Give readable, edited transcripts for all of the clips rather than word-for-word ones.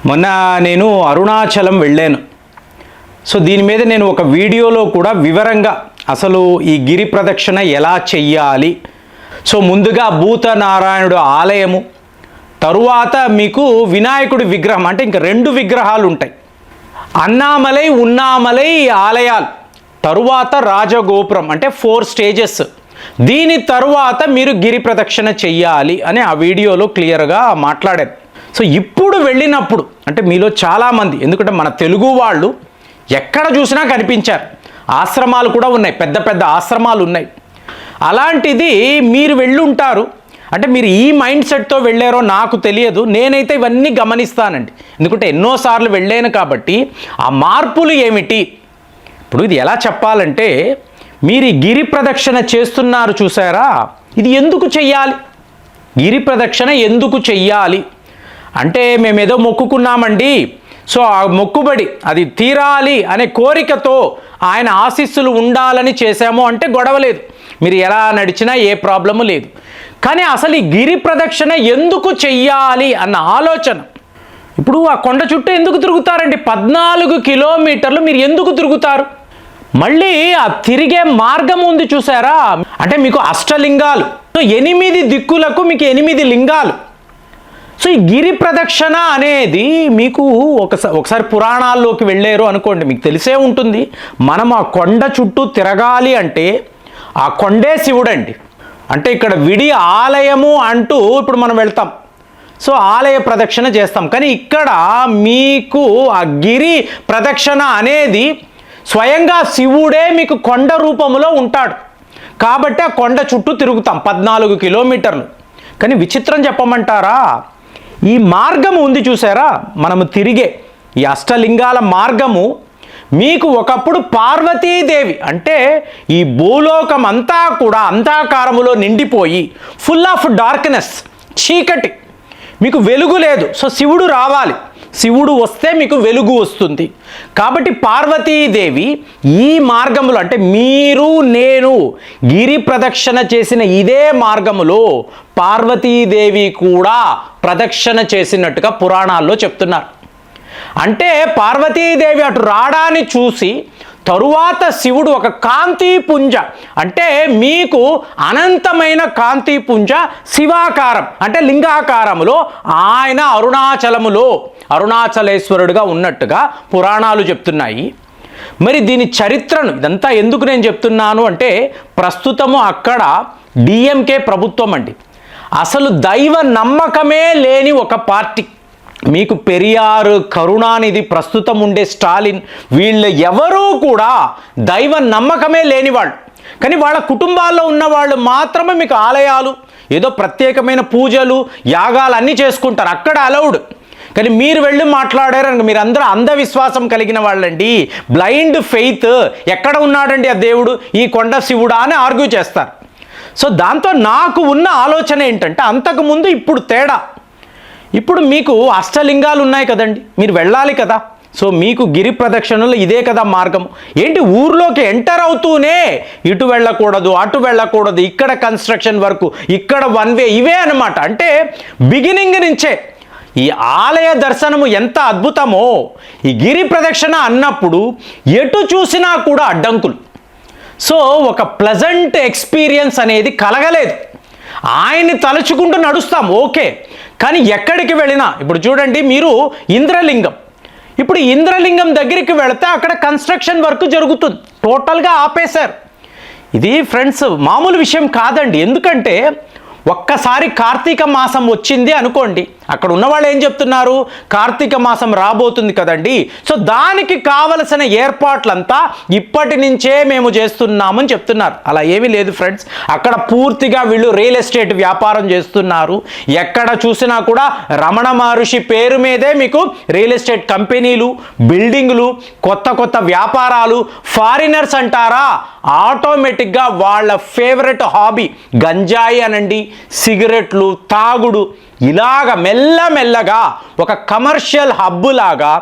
మొన్న నేను అరుణాచలం వెళ్ళాను. సో దీని మీద నేను ఒక వీడియోలో కూడా వివరంగా అసలు ఈ గిరి ప్రదక్షిణ ఎలా చెయ్యాలి, సో ముందుగా భూతనారాయణుడు ఆలయము, తరువాత మీకు వినాయకుడి విగ్రహం, అంటే ఇంకా 2 విగ్రహాలు ఉంటాయి, అన్నామలై ఉన్నామలై ఆలయాలు, తరువాత రాజగోపురం, అంటే 4 స్టేజెస్. దీని తరువాత మీరు గిరి ప్రదక్షిణ చెయ్యాలి అని ఆ వీడియోలో క్లియర్గా మాట్లాడారు. సో ఇప్పుడు వెళ్ళినప్పుడు అంటే మీలో చాలామంది, ఎందుకంటే మన తెలుగు వాళ్ళు ఎక్కడ చూసినా కనిపించారు, ఆశ్రమాలు కూడా ఉన్నాయి, పెద్ద పెద్ద ఆశ్రమాలు ఉన్నాయి. అలాంటిది మీరు వెళ్ళుంటారు, అంటే మీరు ఈ మైండ్ సెట్తో వెళ్ళారో నాకు తెలియదు. నేనైతే ఇవన్నీ గమనిస్తానండి, ఎందుకంటే ఎన్నోసార్లు వెళ్ళాను కాబట్టి. ఆ మార్పులు ఏమిటి, ఇప్పుడు ఇది ఎలా చెప్పాలంటే, మీరు ఈ గిరి ప్రదక్షిణ చేస్తున్నారు చూసారా, ఇది ఎందుకు చెయ్యాలి, గిరి ప్రదక్షిణ ఎందుకు చెయ్యాలి అంటే, మేమేదో మొక్కుకున్నామండి, సో ఆ మొక్కుబడి అది తీరాలి అనే కోరికతో ఆయన ఆశీస్సులు ఉండాలని చేశాము అంటే గొడవ లేదు, మీరు ఎలా నడిచినా ఏ ప్రాబ్లము లేదు. కానీ అసలు ఈ గిరి ప్రదక్షిణ ఎందుకు చెయ్యాలి అన్న ఆలోచన, ఇప్పుడు ఆ కొండ చుట్టూ ఎందుకు తిరుగుతారండి, 14 కిలోమీటర్లు మీరు ఎందుకు తిరుగుతారు? మళ్ళీ ఆ తిరిగే మార్గం ఉంది చూసారా, అంటే మీకు అష్టలింగాలు, సో 8 దిక్కులకు మీకు 8 లింగాలు. సో ఈ గిరి ప్రదక్షిణ అనేది మీకు ఒకసారి పురాణాల్లోకి వెళ్ళారు అనుకోండి, మీకు తెలిసే ఉంటుంది. మనం ఆ కొండ చుట్టూ తిరగాలి అంటే ఆ కొండే శివుడండి. అంటే ఇక్కడ విడి ఆలయము అంటూ ఇప్పుడు మనం వెళ్తాం, సో ఆలయ ప్రదక్షిణ చేస్తాం. కానీ ఇక్కడ మీకు ఆ గిరి ప్రదక్షిణ అనేది స్వయంగా శివుడే మీకు కొండ రూపంలో ఉంటాడు కాబట్టి ఆ కొండ చుట్టూ తిరుగుతాం 14 కిలోమీటర్లు. కానీ విచిత్రం చెప్పమంటారా, ఈ మార్గము ఉంది చూసారా, మనము తిరిగే ఈ అష్టలింగాల మార్గము మీకు ఒకప్పుడు పార్వతీదేవి, అంటే ఈ భూలోకం అంతా కూడా అంధకారములో నిండిపోయి ఫుల్ ఆఫ్ డార్క్నెస్, చీకటి, మీకు వెలుగు లేదు. సో శివుడు రావాలి, శివుడు వస్తే మీకు వెలుగు వస్తుంది. కాబట్టి పార్వతీదేవి ఈ మార్గములో, అంటే మీరు నేను గిరి ప్రదక్షిణ చేసిన ఇదే మార్గములో పార్వతీదేవి కూడా ప్రదక్షిణ చేసినట్టుగా పురాణాల్లో చెప్తున్నారు. అంటే పార్వతీదేవి అటు రావడాన్ని చూసి తరువాత శివుడు ఒక కాంతిపుంజ, అంటే మీకు అనంతమైన కాంతిపుంజ శివాకారం, అంటే లింగాకారములో ఆయన అరుణాచలములో అరుణాచలేశ్వరుడుగా ఉన్నట్టుగా పురాణాలు చెప్తున్నాయి. మరి దీని చరిత్రను ఇదంతా ఎందుకు నేను చెప్తున్నాను అంటే, ప్రస్తుతము అక్కడ డిఎంకే ప్రభుత్వం అండి, అసలు దైవ నమ్మకమే లేని ఒక పార్టీ. మీకు పెరియార్, కరుణానిధి, ప్రస్తుతం ఉండే స్టాలిన్, వీళ్ళు ఎవరూ కూడా దైవ నమ్మకమే లేనివాళ్ళు. కానీ వాళ్ళ కుటుంబాల్లో ఉన్న వాళ్ళు మాత్రమే మీకు ఆలయాలు, ఏదో ప్రత్యేకమైన పూజలు యాగాలు అన్నీ చేసుకుంటారు, అక్కడ అలౌడ్. కానీ మీరు వెళ్ళి మాట్లాడారని మీరందరూ అంధవిశ్వాసం కలిగిన వాళ్ళండి, బ్లైండ్ ఫెయిత్. ఎక్కడ ఉన్నాడండి ఆ దేవుడు, ఈ కొండ శివుడా అని ఆర్గ్యూ చేస్తారు. సో దాంతో నాకు ఉన్న ఆలోచన ఏంటంటే, అంతకుముందు ఇప్పుడు తేడా. ఇప్పుడు మీకు అష్టలింగాలు ఉన్నాయి కదండి, మీరు వెళ్ళాలి కదా. సో మీకు గిరి ప్రదక్షిణలో ఇదే కదా మార్గం. ఏంటి, ఊర్లోకి ఎంటర్ అవుతూనే ఇటు వెళ్ళకూడదు, అటు వెళ్ళకూడదు, ఇక్కడ కన్స్ట్రక్షన్ వర్క్, ఇక్కడ 1 వే, ఇవే అనమాట. అంటే బిగినింగ్ నుంచే ఈ ఆలయ దర్శనము ఎంత అద్భుతమో, ఈ గిరి ప్రదక్షిణ అన్నప్పుడు ఎటు చూసినా కూడా అడ్డంకులు. సో ఒక ప్లెజెంట్ ఎక్స్పీరియన్స్ అనేది కలగలేదు. ఆయన్ని తలుచుకుంటూ నడుస్తాం ఓకే, కానీ ఎక్కడికి వెళ్ళినా, ఇప్పుడు చూడండి మీరు ఇంద్రలింగం, ఇప్పుడు ఇంద్రలింగం దగ్గరికి వెళితే అక్కడ కన్స్ట్రక్షన్ వర్క్ జరుగుతుంది, టోటల్గా ఆపేశారు. ఇది ఫ్రెండ్స్ మామూలు విషయం కాదండి. ఎందుకంటే ఒక్కసారి కార్తీక మాసం వచ్చింది అనుకోండి, అక్కడ ఉన్నవాళ్ళు ఏం చెప్తున్నారు, కార్తీక మాసం రాబోతుంది కదండి, సో దానికి కావలసిన ఏర్పాట్లంతా ఇప్పటి నుంచే మేము చేస్తున్నామని చెప్తున్నారు. అలా ఏమీ లేదు ఫ్రెండ్స్, అక్కడ పూర్తిగా వీళ్ళు రియల్ ఎస్టేట్ వ్యాపారం చేస్తున్నారు. ఎక్కడ చూసినా కూడా రమణ మహర్షి పేరు మీదే మీకు రియల్ ఎస్టేట్ కంపెనీలు, బిల్డింగులు, కొత్త కొత్త వ్యాపారాలు. ఫారినర్స్ అంటారా, ఆటోమేటిక్గా వాళ్ళ ఫేవరెట్ హాబీ గంజాయి అనండి, సిగరెట్లు, తాగుడు, ఇలాగ మెల్లమెల్లగా ఒక కమర్షియల్ హబ్ లాగా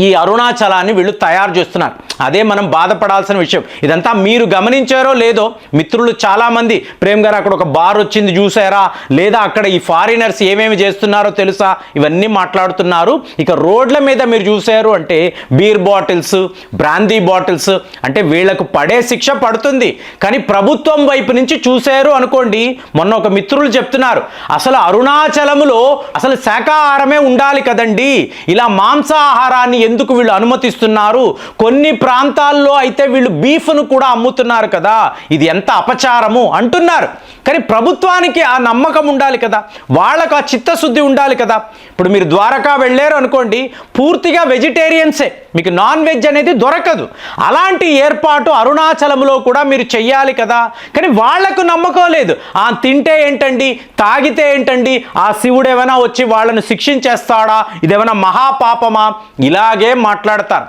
ఈ అరుణాచలాన్ని వీళ్ళు తయారు చేస్తున్నారు. అదే మనం బాధపడాల్సిన విషయం. ఇదంతా మీరు గమనించారో లేదో, మిత్రులు చాలామంది ప్రేమ్ గారు అక్కడ ఒక బార్ వచ్చింది చూసారా, లేదా అక్కడ ఈ ఫారినర్స్ ఏమేమి చేస్తున్నారో తెలుసా, ఇవన్నీ మాట్లాడుతున్నారు. ఇక రోడ్ల మీద మీరు చూసారు అంటే బీర్ బాటిల్స్, బ్రాందీ బాటిల్స్, అంటే వీళ్లకు పడే శిక్ష పడుతుంది. కానీ ప్రభుత్వం వైపు నుంచి చూశారు అనుకోండి, మొన్న ఒక మిత్రులు చెప్తున్నారు, అసలు అరుణాచలంలో అసలు శాకాహారమే ఉండాలి కదండి, ఇలా మాంసాహారాన్ని ఎందుకు వీళ్ళు అనుమతిస్తున్నారు, కొన్ని ప్రాంతాల్లో అయితే వీళ్ళు బీఫ్ను కూడా అమ్ముతున్నారు కదా, ఇది ఎంత అపచారము అంటున్నారు. కానీ ప్రభుత్వానికి ఆ నమ్మకం ఉండాలి కదా, వాళ్ళకు ఆ చిత్తశుద్ధి ఉండాలి కదా. ఇప్పుడు మీరు ద్వారకా వెళ్ళారు అనుకోండి, పూర్తిగా వెజిటేరియన్సే, మీకు నాన్ వెజ్ అనేది దొరకదు. అలాంటి ఏర్పాటు అరుణాచలంలో కూడా మీరు చెయ్యాలి కదా. కానీ వాళ్లకు నమ్మకం లేదు. ఆ తింటే ఏంటండి, తాగితే ఏంటండి, ఆ శివుడు ఏమైనా వచ్చి వాళ్ళను శిక్షించేస్తాడా, ఇదేమైనా మహాపాపమా, ఇలాగే మాట్లాడతారు.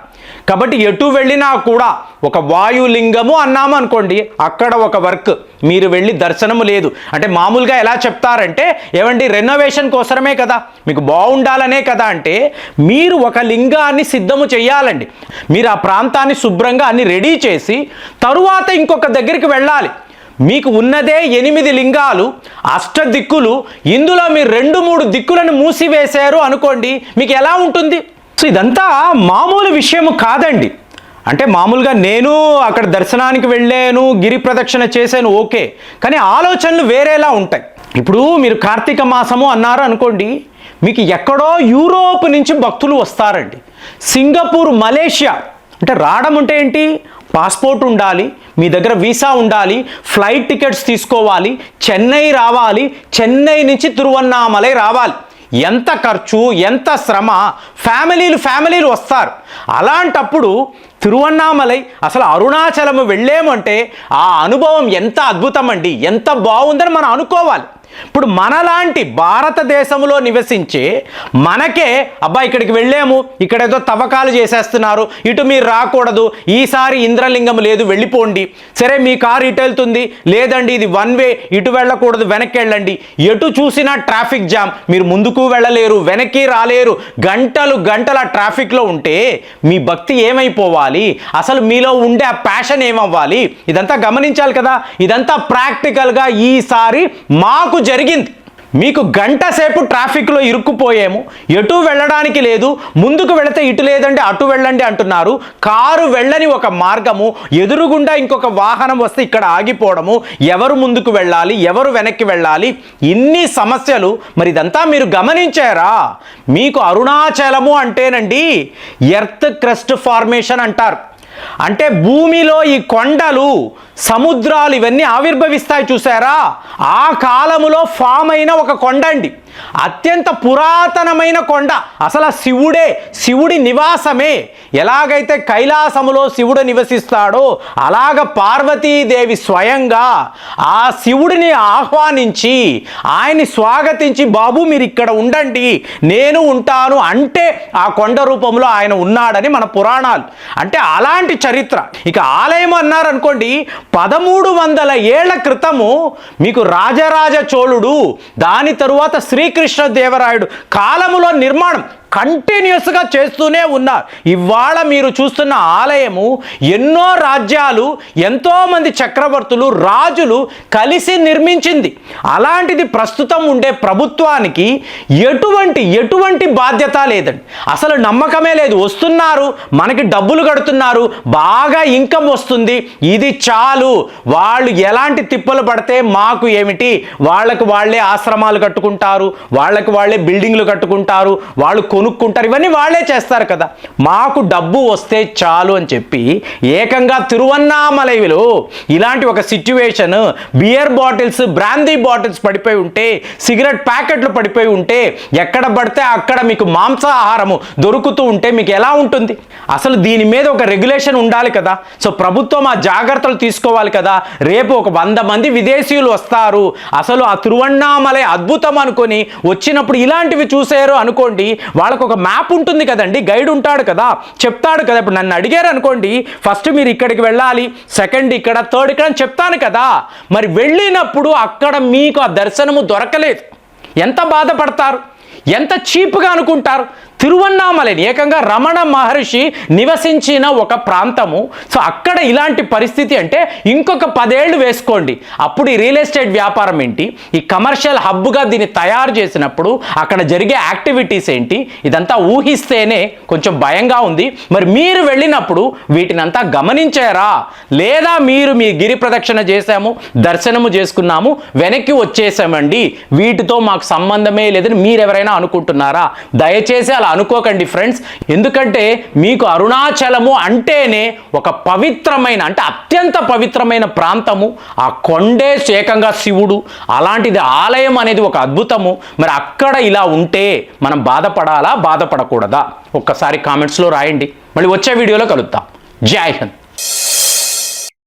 కాబట్టి ఎటు వెళ్ళినా కూడా ఒక వాయులింగము అన్నాము అనుకోండి, అక్కడ ఒక వర్క్, మీరు వెళ్ళి దర్శనము లేదు అంటే మామూలుగా ఎలా చెప్తారంటే, ఏమండి రెనోవేషన్ కోసమే కదా, మీకు బాగుండాలనే కదా అంటే, మీరు ఒక లింగాన్ని సిద్ధము చేయాలండి. మీరు ఆ ప్రాంతాన్ని శుభ్రంగా అన్ని రెడీ చేసి తరువాత ఇంకొక దగ్గరికి వెళ్ళాలి. మీకు ఉన్నదే 8 లింగాలు, అష్టదిక్కులు, ఇందులో మీరు 2-3 దిక్కులను మూసివేశారు అనుకోండి, మీకు ఎలా ఉంటుంది? సో ఇదంతా మామూలు విషయము కాదండి. అంటే మామూలుగా నేను అక్కడ దర్శనానికి వెళ్ళాను, గిరి ప్రదక్షిణ చేశాను, ఓకే, కానీ ఆలోచనలు వేరేలా ఉంటాయి. ఇప్పుడు మీరు కార్తీక మాసము అన్నారు అనుకోండి, మీకు ఎక్కడో యూరోప్ నుంచి భక్తులు వస్తారండి, సింగపూర్, మలేషియా. అంటే రావడం అంటే ఏంటి, పాస్పోర్ట్ ఉండాలి, మీ దగ్గర వీసా ఉండాలి, ఫ్లైట్ టికెట్స్ తీసుకోవాలి, చెన్నై రావాలి, చెన్నై నుంచి తిరువన్నామలై రావాలి. ఎంత ఖర్చు, ఎంత శ్రమ, ఫ్యామిలీలు వస్తారు. అలాంటప్పుడు తిరువన్నామలై అసలు అరుణాచలం వెళ్ళామంటే ఆ అనుభవం ఎంత అద్భుతం అండి, ఎంత బాగుందని మనం అనుకోవాలి. ఇప్పుడు మనలాంటి భారతదేశంలో నివసించే మనకే అబ్బా ఇక్కడికి వెళ్ళాము, ఇక్కడ ఏదో తవ్వకాలు చేసేస్తున్నారు, ఇటు మీరు రాకూడదు, ఈసారి ఇంద్రలింగం లేదు వెళ్ళిపోండి, సరే మీ కారు ఇటు వెళ్తుంది, లేదండి ఇది 1 వే, ఇటు వెళ్ళకూడదు వెనక్కి వెళ్ళండి, ఎటు చూసినా ట్రాఫిక్ జామ్, మీరు ముందుకు వెళ్ళలేరు, వెనక్కి రాలేరు, గంటల ట్రాఫిక్లో ఉంటే మీ భక్తి ఏమైపోవాలి, అసలు మీలో ఉండే ఆ ప్యాషన్ ఏమవ్వాలి, ఇదంతా గమనించాలి కదా. ఇదంతా ప్రాక్టికల్గా ఈసారి మాకు జరిగింది. మీకు గంట సేపు ట్రాఫిక్లో ఇరుక్కుపోయాము, ఎటు వెళ్ళడానికి లేదు, ముందుకు వెళితే ఇటు లేదండి అటు వెళ్ళండి అంటున్నారు, కారు వెళ్ళని ఒక మార్గము, ఎదురుగుండా ఇంకొక వాహనం వస్తే ఇక్కడ ఆగిపోవడము, ఎవరు ముందుకు వెళ్ళాలి, ఎవరు వెనక్కి వెళ్ళాలి, ఇన్ని సమస్యలు. మరి ఇదంతా మీరు గమనించారా? మీకు అరుణాచలము అంటేనండి ఎర్త్ క్రస్ట్ ఫార్మేషన్ అంటారు. అంటే భూమిలో ఈ కొండలు, సముద్రాలు ఇవన్నీ ఆవిర్భవిస్తాయి చూసారా, ఆ కాలములో ఫామ్ అయిన ఒక కొండ అండి, అత్యంత పురాతనమైన కొండ. అసలు శివుడి నివాసమే. ఎలాగైతే కైలాసములో శివుడు నివసిస్తాడో అలాగ పార్వతీదేవి స్వయంగా ఆ శివుడిని ఆహ్వానించి ఆయన్ని స్వాగతించి, బాబు మీరు ఇక్కడ ఉండండి నేను ఉంటాను అంటే ఆ కొండ రూపంలో ఆయన ఉన్నాడని మన పురాణాలు. అంటే అలాంటి చరిత్ర. ఇక ఆలయం అన్నారనుకోండి, 1300 ఏళ్ల క్రితము మీకు రాజరాజ చోళుడు, దాని తరువాత శ్రీకృష్ణదేవరాయుడు కాలములో నిర్మాణం కంటిన్యూస్గా చేస్తూనే ఉన్నారు. ఇవాళ మీరు చూస్తున్న ఆలయము ఎన్నో రాజ్యాలు, ఎంతోమంది చక్రవర్తులు, రాజులు కలిసి నిర్మించింది. అలాంటిది ప్రస్తుతం ఉండే ప్రభుత్వానికి ఎటువంటి బాధ్యత లేదండి. అసలు నమ్మకమే లేదు. వస్తున్నారు, మనకి డబ్బులు కడుతున్నారు, బాగా ఇన్కమ్ వస్తుంది, ఇది చాలు, వాళ్ళు ఎలాంటి తిప్పలు పడితే మాకు ఏమిటి, వాళ్ళకు వాళ్ళే ఆశ్రమాలు కట్టుకుంటారు, వాళ్ళకి వాళ్ళే బిల్డింగ్లు కట్టుకుంటారు, వాళ్ళు కొనుక్కుంటారు, ఇవన్నీ వాళ్ళే చేస్తారు కదా, మాకు డబ్బు వస్తే చాలు అని చెప్పి ఏకంగా తిరువన్నామలైలో ఇలాంటి ఒక situation, beer bottles, brandy bottles పడిపోయి ఉంటే, సిగరెట్ ప్యాకెట్లు పడిపోయి ఉంటే, ఎక్కడ పడితే అక్కడ మీకు మాంసాహారము దొరుకుతూ ఉంటే మీకు ఎలా ఉంటుంది? అసలు దీని మీద ఒక రెగ్యులేషన్ ఉండాలి కదా. సో ప్రభుత్వం ఆ జాగ్రత్తలు తీసుకోవాలి కదా. రేపు ఒక 100 మంది విదేశీయులు వస్తారు, అసలు ఆ తిరువన్నామలై అద్భుతం అనుకొని వచ్చినప్పుడు ఇలాంటివి చూసారు అనుకోండి, వాళ్ళకు ఒక మ్యాప్ ఉంటుంది కదండి, గైడ్ ఉంటాడు కదా, చెప్తాడు కదా. ఇప్పుడు నన్ను అడిగారు అనుకోండి, ఫస్ట్ మీరు ఇక్కడికి వెళ్ళాలి, సెకండ్ ఇక్కడ, థర్డ్ ఇక్కడ అని చెప్తాను కదా. మరి వెళ్ళినప్పుడు అక్కడ మీకు ఆ దర్శనము దొరకలేదు, ఎంత బాధపడతారు, ఎంత చీప్గా అనుకుంటారు. తిరువన్నామలైని ఏకంగా రమణ మహర్షి నివసించిన ఒక ప్రాంతము. సో అక్కడ ఇలాంటి పరిస్థితి అంటే ఇంకొక 10 ఏళ్ళు వేసుకోండి, అప్పుడు ఈ రియల్ ఎస్టేట్ వ్యాపారం ఏంటి, ఈ కమర్షియల్ హబ్గా దీన్ని తయారు చేసినప్పుడు అక్కడ జరిగే యాక్టివిటీస్ ఏంటి, ఇదంతా ఊహిస్తేనే కొంచెం భయంగా ఉంది. మరి మీరు వెళ్ళినప్పుడు వీటినంతా గమనించారా లేదా? మీరు మీ గిరి ప్రదక్షిణ చేశాము, దర్శనము చేసుకున్నాము, వెనక్కి వచ్చేసామండి, వీటితో మాకు సంబంధమే లేదని మీరెవరైనా అనుకుంటున్నారా? దయచేసి అలా అనుకోకండి ఫ్రెండ్స్. ఎందుకంటే మీకు అరుణాచలము అంటేనే ఒక పవిత్రమైన, అంటే అత్యంత పవిత్రమైన ప్రాంతము. ఆ కొండే ఏకంగా శివుడు, అలాంటిది ఆలయం అనేది ఒక అద్భుతము. మరి అక్కడ ఇలా ఉంటే మనం బాధపడాలా బాధపడకూడదా? ఒక్కసారి కామెంట్స్లో రాయండి. మళ్ళీ వచ్చే వీడియోలో కలుద్దాం. జై హింద్.